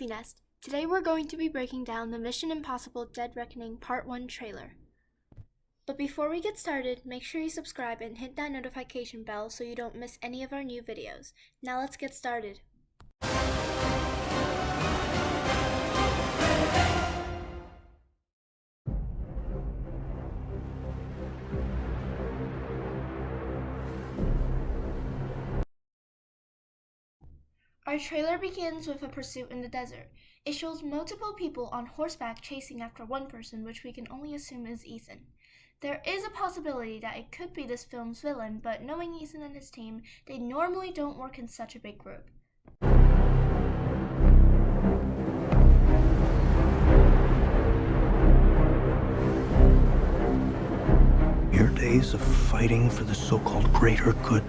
Movie Nest. Today we're going to be breaking down the Mission Impossible Dead Reckoning Part 1 trailer. But before we get started, make sure you subscribe and hit that notification bell so you don't miss any of our new videos. Now let's get started. Our trailer begins with a pursuit in the desert. It shows multiple people on horseback chasing after one person, which we can only assume is Ethan. There is a possibility that it could be this film's villain, but knowing Ethan and his team, they normally don't work in such a big group. Your days of fighting for the so-called greater good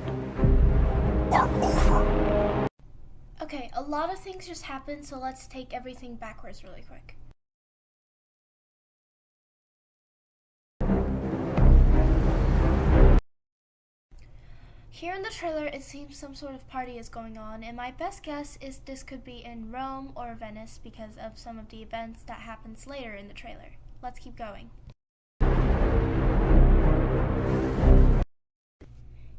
are over. Okay, a lot of things just happened, so let's take everything backwards really quick. Here in the trailer, it seems some sort of party is going on, and my best guess is this could be in Rome or Venice because of some of the events that happens later in the trailer. Let's keep going.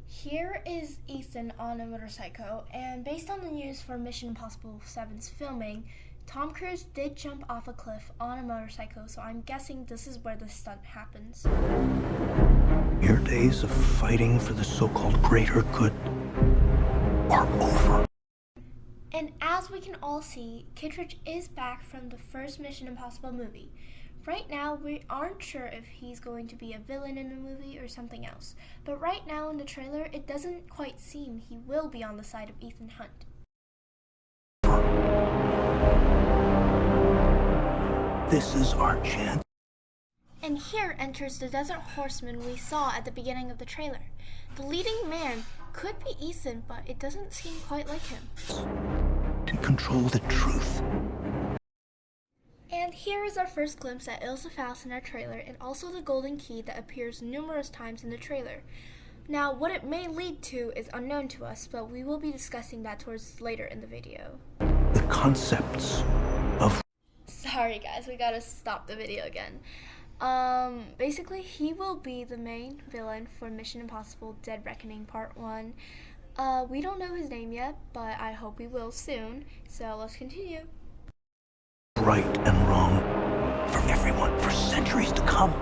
Here is Ethan on a motorcycle, and based on the news for Mission Impossible 7's filming, Tom Cruise did jump off a cliff on a motorcycle, so I'm guessing this is where the stunt happens. Your days of fighting for the so-called greater good are over. And as we can all see, Kittredge is back from the first Mission Impossible movie. Right now, we aren't sure if he's going to be a villain in the movie or something else, but right now in the trailer, it doesn't quite seem he will be on the side of Ethan Hunt. This is our chance. And here enters the desert horseman we saw at the beginning of the trailer. The leading man could be Ethan, but it doesn't seem quite like him. To control the truth. And here is our first glimpse at Ilsa Faust in our trailer, and also the golden key that appears numerous times in the trailer. Now, what it may lead to is unknown to us, but we will be discussing that towards later in the video. The concepts of... Sorry guys, we gotta stop the video again. Basically, he will be the main villain for Mission Impossible Dead Reckoning Part 1. We don't know his name yet, but I hope we will soon, so let's continue. right and wrong for everyone for centuries to come.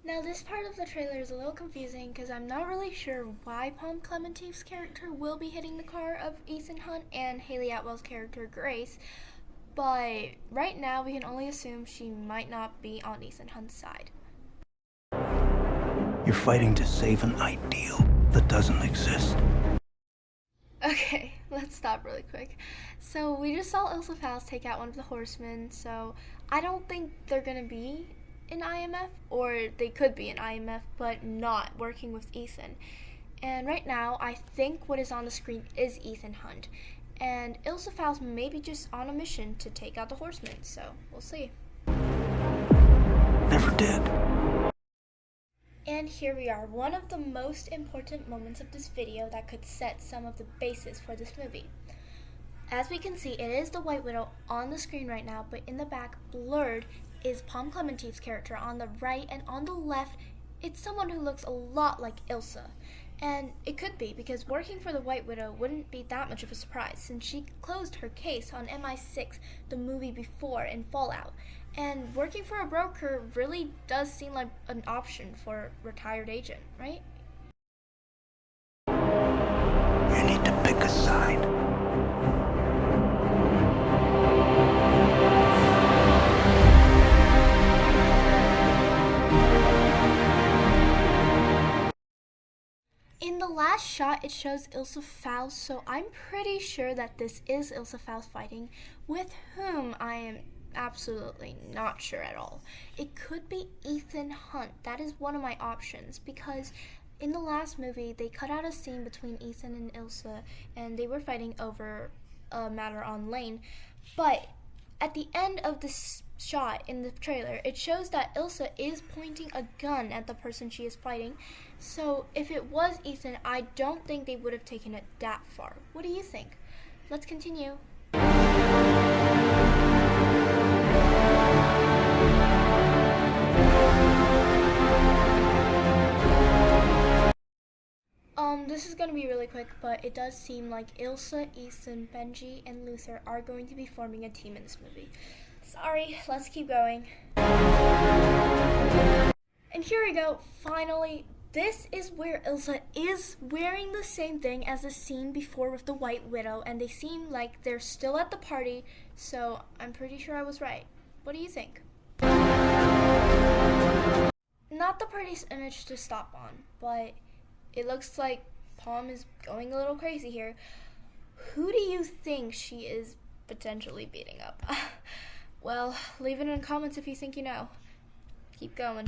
Now this part of the trailer is a little confusing because I'm not really sure why Palm Clementief's character will be hitting the car of Ethan Hunt and Haley Atwell's character Grace, but right now we can only assume she might not be on Ethan Hunt's side. You're fighting to save an ideal that doesn't exist. Okay, let's stop really quick. So we just saw Ilsa Faust take out one of the horsemen, so I don't think they're gonna be in IMF, or they could be in IMF, but not working with Ethan. And right now, I think what is on the screen is Ethan Hunt, and Ilsa Faust may be just on a mission to take out the horsemen, so we'll see. Never did. And here we are, one of the most important moments of this video that could set some of the basis for this movie. As we can see, it is the White Widow on the screen right now, but in the back, blurred, is Palm Clementief's character on the right, and on the left, it's someone who looks a lot like Ilsa. And it could be, because working for the White Widow wouldn't be that much of a surprise, since she closed her case on MI6, the movie before, in Fallout. And working for a broker really does seem like an option for a retired agent, right? You need to pick a side. In the last shot, it shows Ilsa Faust, so I'm pretty sure that this is Ilsa Faust fighting, with whom I am absolutely not sure at all. It could be Ethan Hunt. That is one of my options, because in the last movie, they cut out a scene between Ethan and Ilsa, and they were fighting over a matter on Lane, but at the end of this shot in the trailer, it shows that Ilsa is pointing a gun at the person she is fighting. So if it was Ethan, I don't think they would have taken it that far. What do you think? Let's continue. This is gonna be really quick, but it does seem like Ilsa, Ethan, Benji, and Luther are going to be forming a team in this movie. Sorry, let's keep going. And here we go, finally. This is where Ilsa is wearing the same thing as the scene before with the White Widow, and they seem like they're still at the party, so I'm pretty sure I was right. What do you think? Not the prettiest image to stop on, but it looks like Palm is going a little crazy here. Who do you think she is potentially beating up? Well, leave it in the comments if you think you know. Keep going.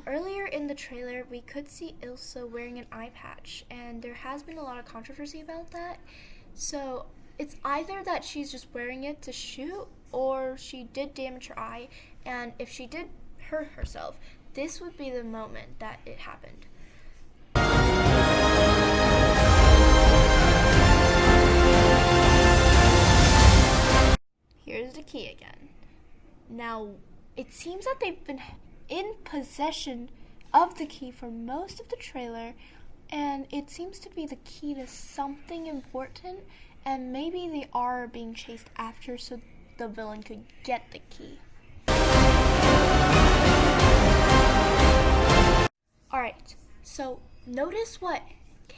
Earlier in the trailer, we could see Ilsa wearing an eye patch, and there has been a lot of controversy about that. So it's either that she's just wearing it to shoot, or she did damage her eye, and if she did hurt herself, this would be the moment that it happened. Here's the key again. Now, it seems that they've been in possession of the key for most of the trailer, and it seems to be the key to something important, and maybe they are being chased after so the villain could get the key. Alright, so notice what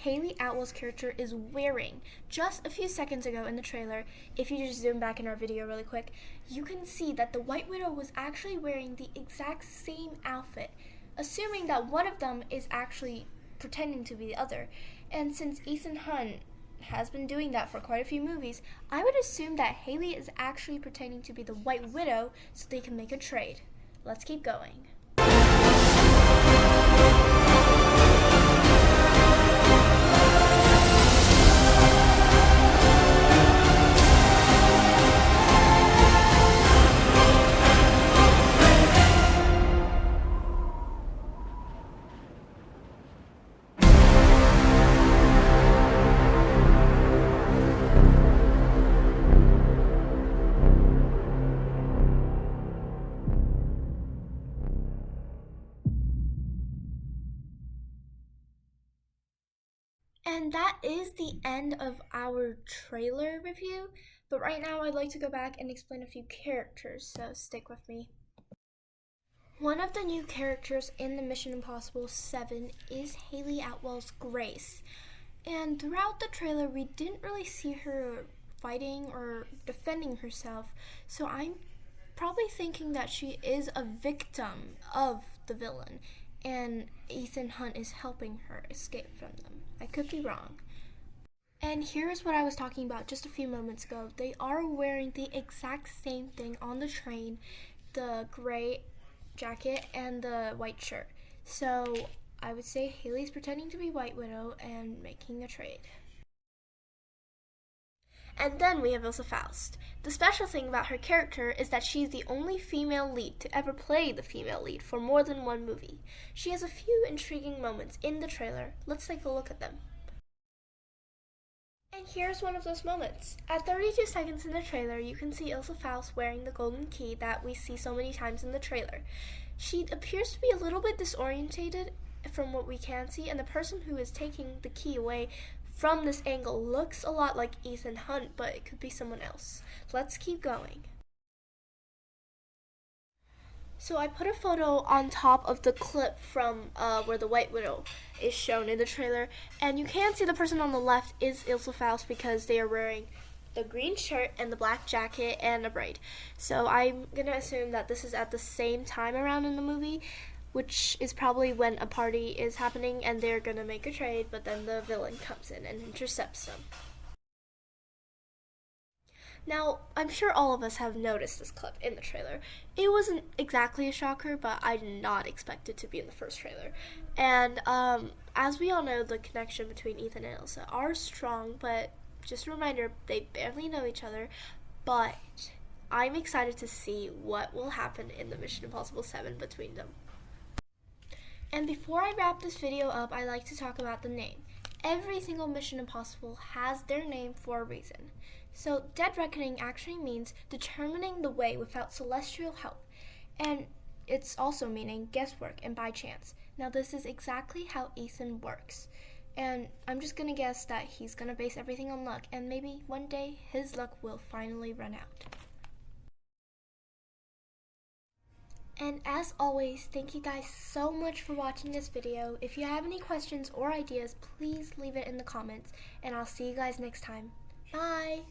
Hayley Atwell's character is wearing. Just a few seconds ago in the trailer, if you just zoom back in our video really quick, you can see that the White Widow was actually wearing the exact same outfit, assuming that one of them is actually pretending to be the other. And since Ethan Hunt has been doing that for quite a few movies, I would assume that Hayley is actually pretending to be the White Widow so they can make a trade. Let's keep going. And that is the end of our trailer review, but right now I'd like to go back and explain a few characters, so stick with me. One of the new characters in the Mission Impossible 7 is Hayley Atwell's Grace, and throughout the trailer we didn't really see her fighting or defending herself, so I'm probably thinking that she is a victim of the villain, and Ethan Hunt is helping her escape from them. I could be wrong. And here's what I was talking about just a few moments ago. They are wearing the exact same thing on the train, the gray jacket and the white shirt. So I would say Hayley's pretending to be White Widow and making a trade. And then we have Ilsa Faust. The special thing about her character is that she's the only female lead to ever play the female lead for more than one movie. She has a few intriguing moments in the trailer. Let's take a look at them. And here's one of those moments. At 32 seconds in the trailer, you can see Ilsa Faust wearing the golden key that we see so many times in the trailer. She appears to be a little bit disorientated from what we can see, and the person who is taking the key away from this angle looks a lot like Ethan Hunt, but it could be someone else. Let's keep going. So I put a photo on top of the clip from where the White Widow is shown in the trailer, and you can see the person on the left is Ilsa Faust because they are wearing the green shirt and the black jacket and a braid. So I'm gonna assume that this is at the same time around in the movie, which is probably when a party is happening and they're gonna make a trade, but then the villain comes in and intercepts them. Now, I'm sure all of us have noticed this clip in the trailer. It wasn't exactly a shocker, but I did not expect it to be in the first trailer. And as we all know, the connection between Ethan and Elsa are strong, but just a reminder, they barely know each other. But I'm excited to see what will happen in the Mission Impossible 7 between them. And before I wrap this video up, I like to talk about the name. Every single Mission Impossible has their name for a reason. So, Dead Reckoning actually means determining the way without celestial help. And it's also meaning guesswork and by chance. Now, this is exactly how Ethan works. And I'm just gonna guess that he's gonna base everything on luck, and maybe one day his luck will finally run out. And as always, thank you guys so much for watching this video. If you have any questions or ideas, please leave it in the comments, and I'll see you guys next time. Bye!